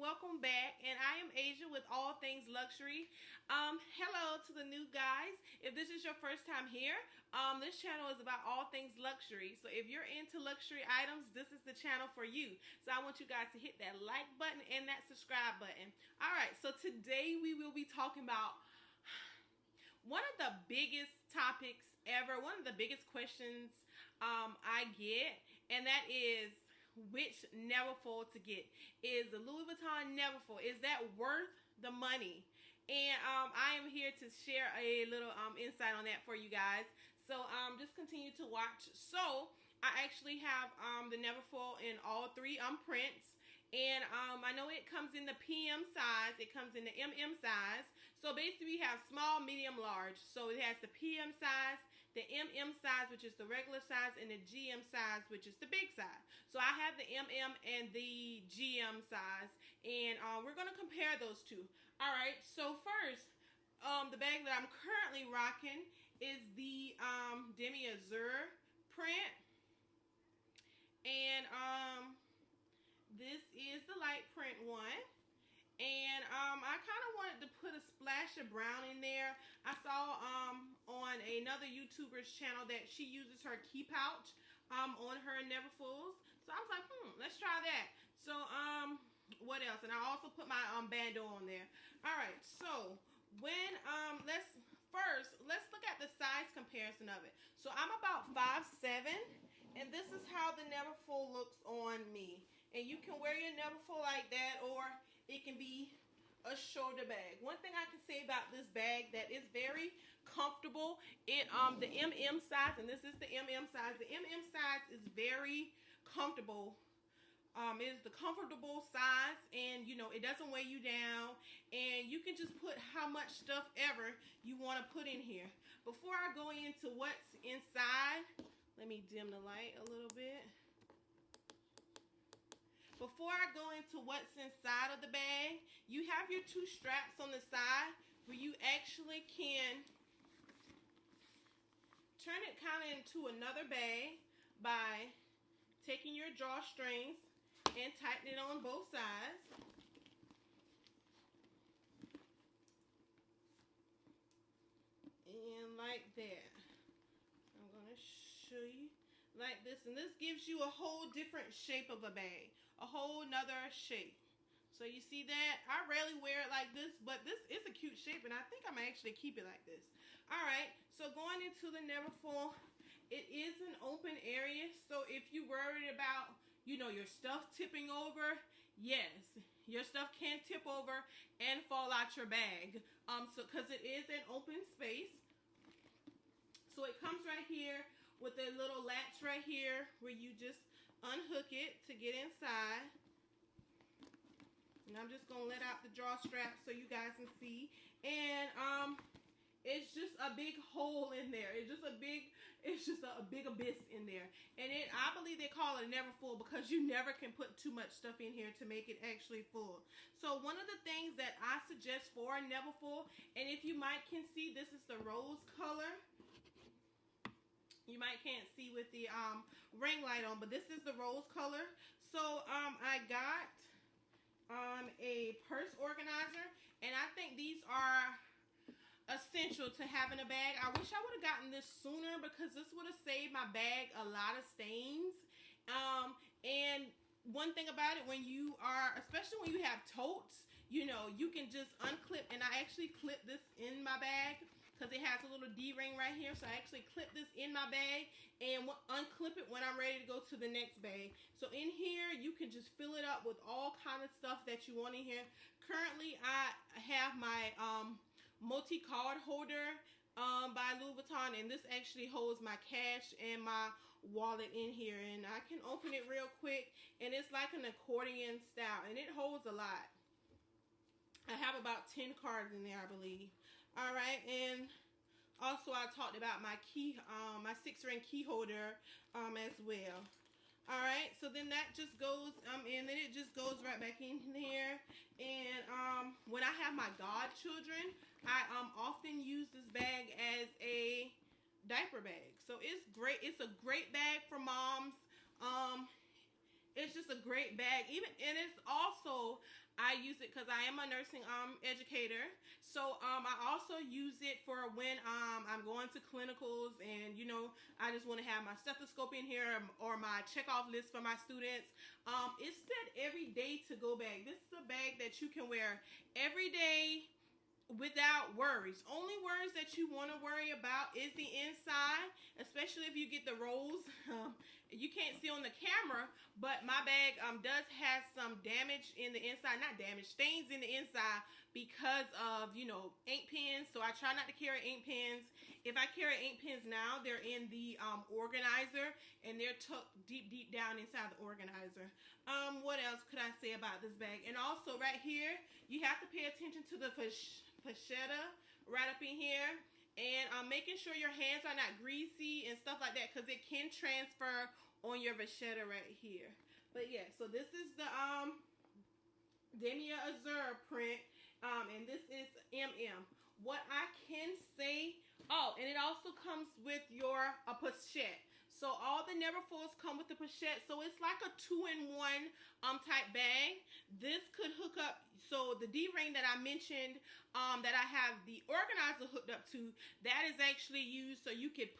welcome back. And I am Asia with All Things Luxury. Hello to the new guys. If this is your first time here, this channel is about all things luxury. So if you're into luxury items, this is the channel for you. So I want you guys to hit that like button and that subscribe button. All right, so today we will be talking about one of the biggest topics ever, one of the biggest questions I get, and that is which Neverfull to get. Is the Louis Vuitton Neverfull, is that worth the money? And I am here to share a little insight on that for you guys. So just continue to watch. So I actually have the Neverfull in all three prints. And I know it comes in the PM size. It comes in the MM size. So basically we have small, medium, large. So it has the PM size, the MM size, which is the regular size, and the GM size, which is the big size. So I have the MM and the GM size. And we're going to compare those two. All right. So first, the bag that I'm currently rocking is the Demi Azure print. And this is the light print one. And I kind of wanted to put a splash of brown in there. I saw on another YouTuber's channel that she uses her key pouch on her Neverfulls. So I was like, let's try that. So what else? And I also put my bandeau on there. All right, so when let's look at the size comparison of it. So I'm about 5'7", and this is how the Neverfull looks on me. And you can wear your Neverfull like that, or it can be a shoulder bag. One thing I can say about this bag that is very comfortable, the MM size, and this is the MM size. The MM size is very comfortable. It is the comfortable size, and you know, it doesn't weigh you down, and you can just put how much stuff ever you want to put in here. Before I go into what's inside, let me dim the light a little bit. Before I go into what's inside of the bag, you have your two straps on the side where you actually can turn it kind of into another bag by taking your drawstrings and tighten it on both sides. And like that. I'm going to show you like this. And this gives you a whole different shape of a bag. A whole nother shape. So you see that? I rarely wear it like this, but this is a cute shape, and I think I'm actually keep it like this. Alright, so going into the Neverfull, it is an open area. So if you're worried about, you know, your stuff tipping over, yes, your stuff can tip over and fall out your bag. So because it is an open space. So it comes right here with a little latch right here where you just unhook it to get inside. And I'm just going to let out the draw strap so you guys can see. And it's just a big hole in there. It's just a big abyss in there. And I believe they call it Neverfull because you never can put too much stuff in here to make it actually full. So one of the things that I suggest for a Neverfull, and if you can see, this is the rose color. You can't see with the ring light on, but this is the rose color. So I got a purse organizer, and I think these are essential to have in a bag. I wish I would have gotten this sooner because this would have saved my bag a lot of stains. And one thing about it, when you are, especially when you have totes, you know, you can just unclip, and I actually clip this in my bag because it has a little D-ring right here. So I actually clip this in my bag and unclip it when I'm ready to go to the next bag. So in here, you can just fill it up with all kind of stuff that you want in here. Currently, I have my multi-card holder by Louis Vuitton, and this actually holds my cash and my wallet in here. And I can open it real quick, and it's like an accordion style, and it holds a lot. I have about 10 cards in there, I believe. All right, and also I talked about my key, my 6-ring key holder as well. All right, so then that just goes and then it just goes right back in here. And when I have my godchildren, I often use this bag as a diaper bag. So it's great. It's a great bag for moms. It's just a great bag. And it's also, I use it because I am a nursing educator. So I also use it for when I'm going to clinicals and I just want to have my stethoscope in here or my checkoff list for my students. It's that everyday to go bag. This is a bag that you can wear every day without worries. Only worries that you want to worry about is the inside, especially if you get the rolls. You can't see on the camera, but my bag does have some damage in the inside. Not damage, stains in the inside because of, ink pens. So I try not to carry ink pens. If I carry ink pens now, they're in the organizer, and they're tucked deep down inside the organizer. What else could I say about this bag? And also right here, you have to pay attention to the pochetta right up in here. And making sure your hands are not greasy and stuff like that, because it can transfer on your vachetta right here. But yeah, so this is the Demi Azur print, and this is MM. What I can say, and it also comes with your pochette. So all the Neverfulls come with the pochette, so it's like a 2-in-1 type bag. This could hook up, so the D-ring that I mentioned, that I have the organizer hooked up to, that is actually used so you can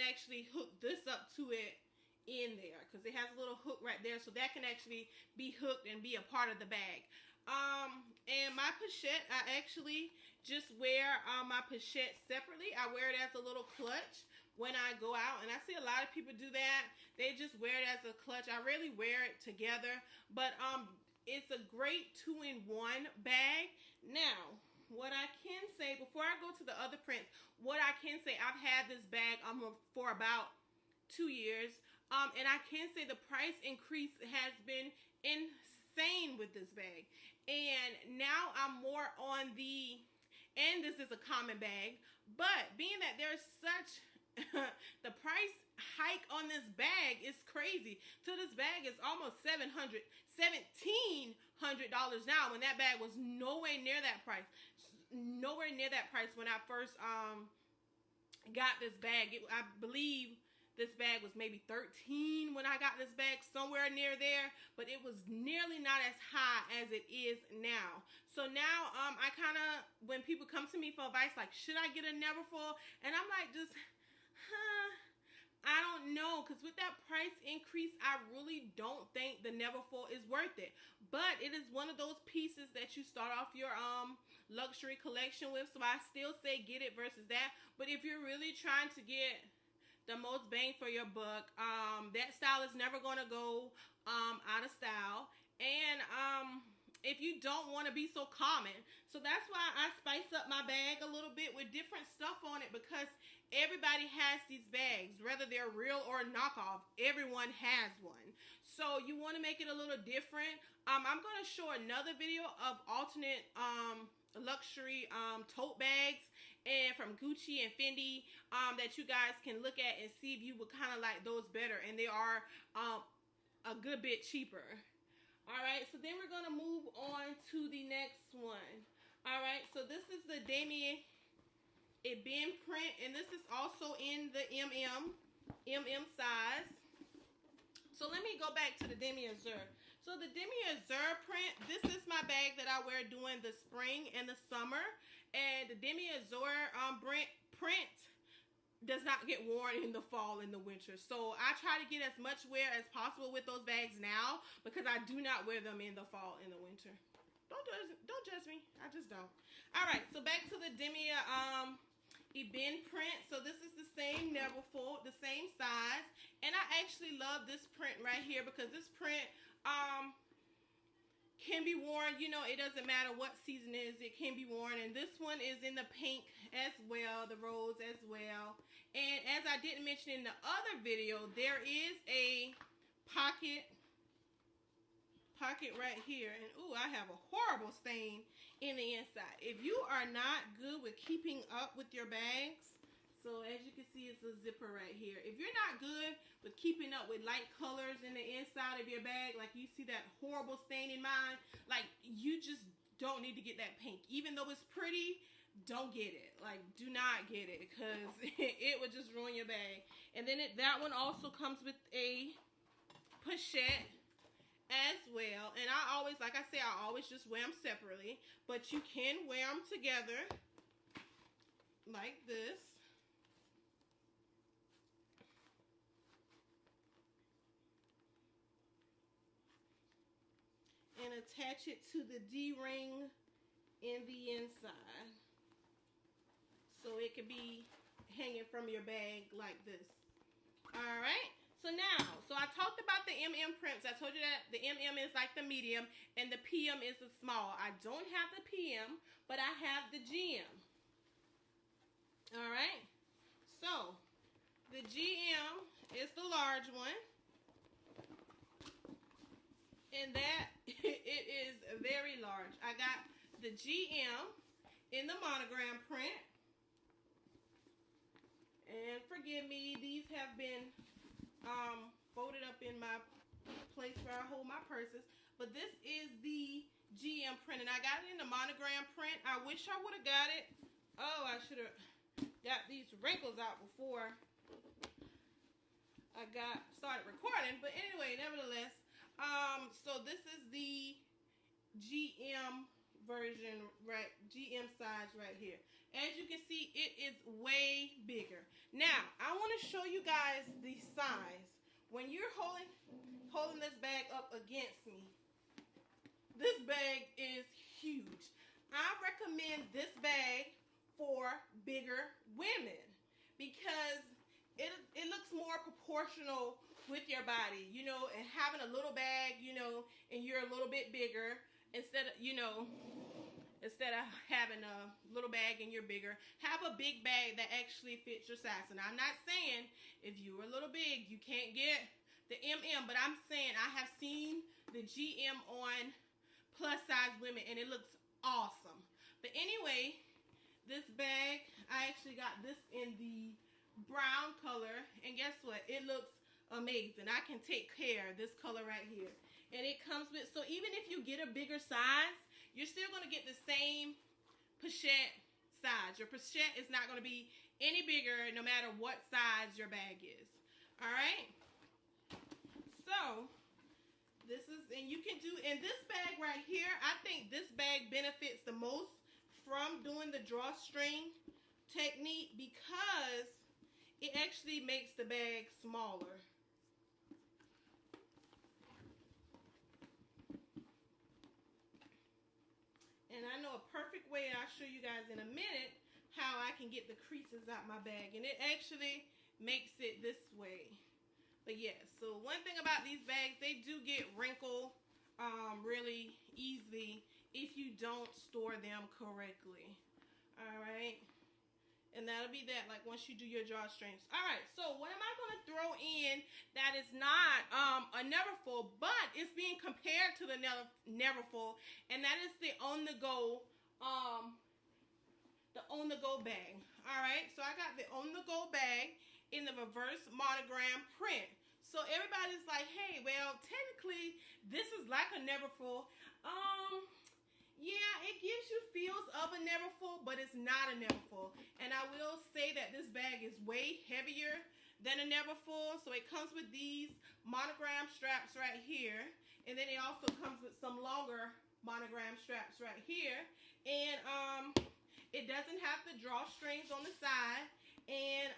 actually hook this up to it in there, because it has a little hook right there, so that can actually be hooked and be a part of the bag. And my pochette, I actually just wear my pochette separately. I wear it as a little clutch when I go out, and I see a lot of people do that. They just wear it as a clutch. I rarely wear it together, but it's a great 2-in-1 bag. Now, what I can say, before I go to the other prints, what I can say, I've had this bag for about 2 years, and I can say the price increase has been insane with this bag. And now I'm more on and this is a common bag, but being that there's such the price hike on this bag is crazy. So this bag is almost $1,700 now, when that bag was nowhere near that price. Nowhere near that price when I first got this bag. I believe this bag was maybe $13 when I got this bag, somewhere near there, but it was nearly not as high as it is now. So now I kind of, when people come to me for advice, like, should I get a Neverfull? And I'm like, I don't know, because with that price increase, I really don't think the Neverfull is worth it. But it is one of those pieces that you start off your luxury collection with, so I still say get it versus that. But if you're really trying to get the most bang for your buck, that style is never going to go out of style. And if you don't want to be so common, so that's why I spice up my bag a little bit with different stuff on it, because everybody has these bags, whether they're real or knockoff. Everyone has one, so you want to make it a little different. I'm going to show another video of alternate luxury tote bags and from Gucci and Fendi that you guys can look at and see if you would kind of like those better, and they are a good bit cheaper. Alright, so then we're going to move on to the next one. Alright, so this is the Demi Ebene print, and this is also in the MM size. So let me go back to the Demi Azur. So the Demi Azur print, this is my bag that I wear during the spring and the summer. And the Demi Azur print does not get worn in the fall and the winter. So I try to get as much wear as possible with those bags now, because I do not wear them in the fall and the winter. Don't judge me. I just don't. All right, so back to the Demi Ebene print. So this is the same Neverfull, the same size, and I actually love this print right here, because this print can be worn, it doesn't matter what season it is, it can be worn. And this one is in the pink as well, the rose as well. And as I didn't mention in the other video, there is a pocket right here. And ooh, I have a horrible stain in the inside. If you are not good with keeping up with your bags, so as you can see, it's a zipper right here. If you're not good with keeping up with light colors in the inside of your bag, like you see that horrible stain in mine, like you just don't need to get that pink. Even though it's pretty, don't get it. Like, do not get it, because it would just ruin your bag. And then that one also comes with a pochette as well. And I always, like I say, I always just wear them separately. But you can wear them together like this. And attach it to the D-ring in the inside. So it could be hanging from your bag like this. Alright, so I talked about the MM prints. I told you that the MM is like the medium and the PM is the small. I don't have the PM, but I have the GM. Alright, so the GM is the large one. And that, it is very large. I got the GM in the monogram print. And forgive me, these have been folded up in my place where I hold my purses. But this is the GM print. And I got it in the monogram print. I wish I would have got it. Oh, I should have got these wrinkles out before I started recording. But anyway, nevertheless. So this is the GM version, right? GM size right here. As you can see, it is way bigger. Now, I want to show you guys the size. When you're holding this bag up against me, this bag is huge. I recommend this bag for bigger women because it looks more proportional with your body, you know, and having a little bag, you know, and you're a little bit bigger instead of having a little bag and you're bigger, have a big bag that actually fits your size. And I'm not saying if you're a little big, you can't get the MM, but I'm saying I have seen the GM on plus size women and it looks awesome. But anyway, this bag, I actually got this in the brown color, and guess what? It looks amazing. I can take care of this color right here. And it comes with, so even if you get a bigger size, you're still going to get the same pochette size. Your pochette is not going to be any bigger no matter what size your bag is. Alright? So, this is, and you can do, in this bag right here, I think this bag benefits the most from doing the drawstring technique because it actually makes the bag smaller. And I know a perfect way, I'll show you guys in a minute, how I can get the creases out my bag. And it actually makes it this way. But yes, so one thing about these bags, they do get wrinkled really easily if you don't store them correctly. Alright. And that'll be that, like once you do your drawstrings. Alright, so what am I going to throw in that is not a Neverfull, but it's being compared to the Neverfull, and that is the on-the-go bag. Alright, so I got the on-the-go bag in the reverse monogram print. So everybody's like, hey, well, technically, this is like a Neverfull. Yeah, it gives you feels of a Neverfull, but it's not a Neverfull. And I will say that this bag is way heavier than a Neverfull. So it comes with these monogram straps right here. And then it also comes with some longer monogram straps right here. And it doesn't have the drawstrings on the side. And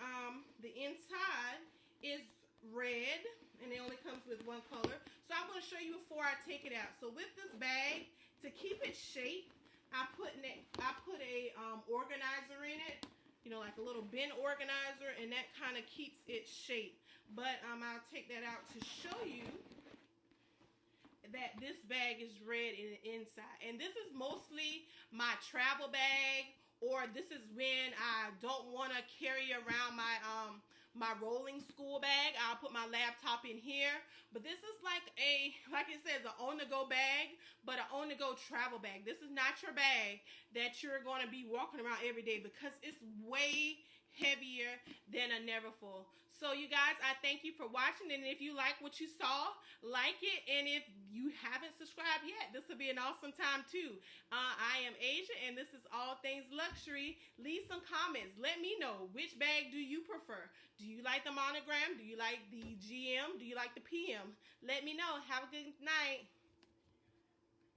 the inside is red. And it only comes with one color. So I'm going to show you before I take it out. So with this bag, to keep it shaped, I put a organizer in it, you know, like a little bin organizer, and that kind of keeps it shaped. But I'll take that out to show you that this bag is red in the inside. And this is mostly my travel bag, or this is when I don't want to carry around my rolling school bag. I'll put my laptop in here. But this is like it says, an on-the-go bag, but an on-the-go travel bag. This is not your bag that you're going to be walking around every day because it's way heavier than a Neverfull. So you guys, I thank you for watching, and if you like what you saw, like it, and if you haven't subscribed yet, this will be an awesome time too. I am Asia, and this is All Things Luxury. Leave some comments. Let me know, which bag do you prefer? Do you like the monogram? Do you like the GM? Do you like the PM? Let me know. Have a good night.